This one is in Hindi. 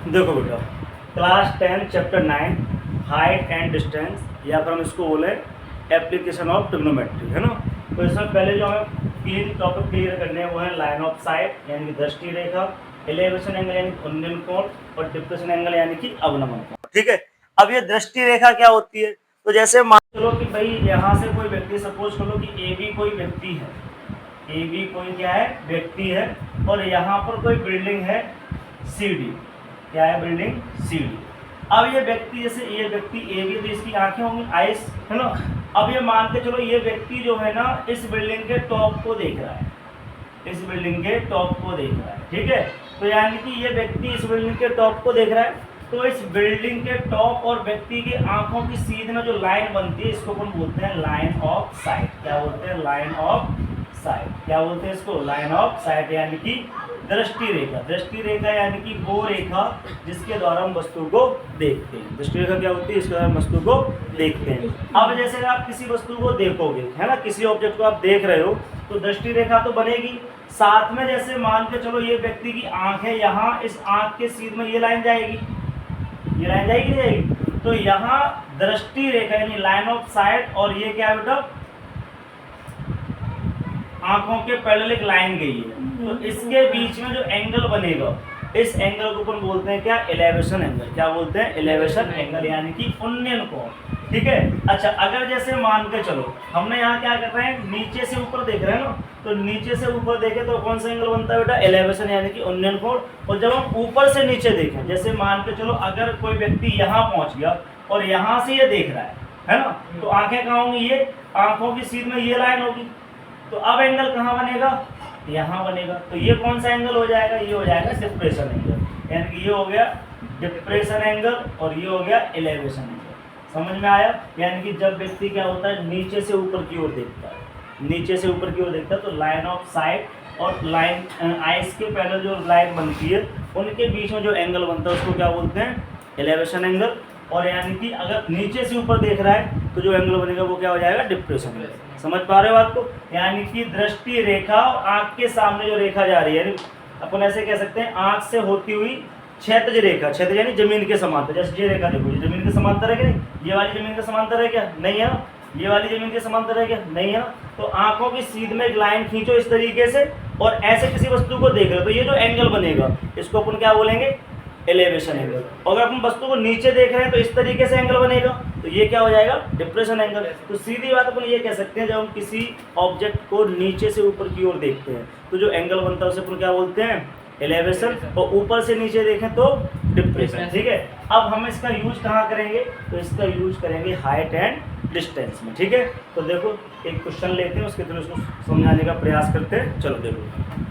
देखो बेटा, class 10 chapter 9 height and distance, या फिर हम इसको बोले एप्लीकेशन ऑफ ट्रिग्नोमेट्री, है ना। तो इसमें पहले जो हमें 3 टॉपिक क्लियर करने हैं वो है लाइन ऑफ साइट यानी कि दृष्टि रेखा, एलिवेशन एंगल यानी कि उन्नयन कोण, और डिप्रेशन एंगल यानी कि अवनमन कोण। ठीक है। अब ये दृष्टि रेखा क्या होती है, तो जैसे मान चलो कि भाई यहाँ से कोई व्यक्ति, सपोज करो कि ए बी कोई व्यक्ति है, ए बी कोई क्या है, व्यक्ति है, और यहाँ पर कोई बिल्डिंग है सी डी, क्या है, बिल्डिंग सी डी। अब ये व्यक्ति, जैसे ये व्यक्ति ए बी, तो इसकी आंखें होंगी, आइस, है ना। अब ये मान के चलो ये व्यक्ति जो है ना इस बिल्डिंग के टॉप को देख रहा है, इस बिल्डिंग के टॉप को देख रहा है, ठीक है। तो यानी कि ये व्यक्ति इस बिल्डिंग के टॉप को देख रहा है, तो इस बिल्डिंग के टॉप और व्यक्ति की आंखों की सीध में जो लाइन बनती है इसको अपन बोलते हैं लाइन ऑफ साइट। क्या बोलते हैं, लाइन ऑफ साइट। क्या बोलते हैं इसको, लाइन ऑफ साइट, यानी कि दृष्टि रेखा। दृष्टि रेखा यानी कि वो रेखा जिसके द्वारा हम वस्तु को देखते हैं। दृष्टि रेखा क्या होती है, इसके द्वारा हम वस्तु को देखते हैं। अब जैसे आप किसी वस्तु को देखोगे, है ना, किसी ऑब्जेक्ट को आप देख रहे हो, तो दृष्टि रेखा तो बनेगी, साथ में जैसे मान के चलो ये व्यक्ति की आंख है, यहाँ इस आंख के सीध में ये लाइन जाएगी, ये लाइन जाएगी, नहीं जाएगी। तो यहाँ दृष्टि रेखा यानी लाइन ऑफ साइट, और ये क्या है बेटा, आंखों के पैरेलल एक लाइन गई है, तो इसके बीच में जो एंगल बनेगा, इस एंगल को अपन बोलते हैं क्या, एलिवेशन एंगल। क्या बोलते हैं, एलिवेशन एंगल, यानी कि उन्नयन कोण। ठीक है। अच्छा, अगर जैसे मान के चलो हमने यहाँ क्या कर रहे हैं, नीचे से ऊपर देख रहे हैं ना, तो नीचे से ऊपर देखे तो कौन सा एंगल बनता है बेटा, एलिवेशन यानी कि उन्नयन कोण। और जब हम ऊपर से नीचे देखें, जैसे मान के चलो अगर कोई व्यक्ति यहाँ पहुँच गया और यहाँ से ये देख रहा है ना, तो आंखें कहाँ होंगी, ये आंखों की सीध में ये लाइन होगी, तो अब एंगल कहाँ बनेगा, यहाँ बनेगा। तो ये कौन सा एंगल हो जाएगा, ये हो जाएगा डिप्रेशन एंगल, यानी कि ये हो गया डिप्रेशन एंगल और ये हो गया एलिवेशन एंगल। समझ में आया। यानी कि जब व्यक्ति क्या होता है, नीचे से ऊपर की ओर देखता है, नीचे से ऊपर की ओर देखता है, तो लाइन ऑफ साइट और लाइन आइस के पैरेलल जो लाइन बनती है उनके बीच में जो एंगल बनता है उसको क्या बोलते हैं, एलिवेशन एंगल। और यानी कि अगर नीचे से ऊपर देख रहा है तो जो एंगल बनेगा वो क्या हो जाएगा, डिप्रेशन एंगल। समझ पा रहे हो बात को। यानी कि दृष्टि रेखा और आंख के सामने जो रेखा जा रही है, अपन ऐसे कह सकते हैं आंख से होती हुई क्षैतिज रेखा, क्षैतिज यानी जमीन के समांतर। जैसे ये रेखा देखो, ये जमीन के समांतर है कि नहीं, ये वाली जमीन के समांतर है क्या, नहीं है ना, ये वाली जमीन के समांतर है क्या, नहीं है ना। तो आंखों की सीध में एक लाइन खींचो इस तरीके से और ऐसे किसी वस्तु को देख रहे हो, तो ये जो एंगल बनेगा इसको अपन क्या बोलेंगे, एलिवेशन एंगल। अगर अपन वस्तु को नीचे देख रहे हैं तो इस तरीके से एंगल बनेगा, तो ये क्या हो जाएगा, डिप्रेशन एंगल। तो सीधी बात अपन ये कह सकते हैं, जब हम किसी ऑब्जेक्ट को नीचे से ऊपर की ओर देखते हैं तो जो एंगल बनता है उसे अपन क्या बोलते हैं, एलिवेशन, और ऊपर से नीचे देखें तो डिप्रेशन। ठीक है। अब हम इसका यूज कहाँ करेंगे, तो इसका यूज करेंगे हाइट एंड डिस्टेंस में। ठीक है। तो देखो एक क्वेश्चन लेते हैं, उसके थ्रू उसको समझाने का प्रयास करते हैं। चलो देखो,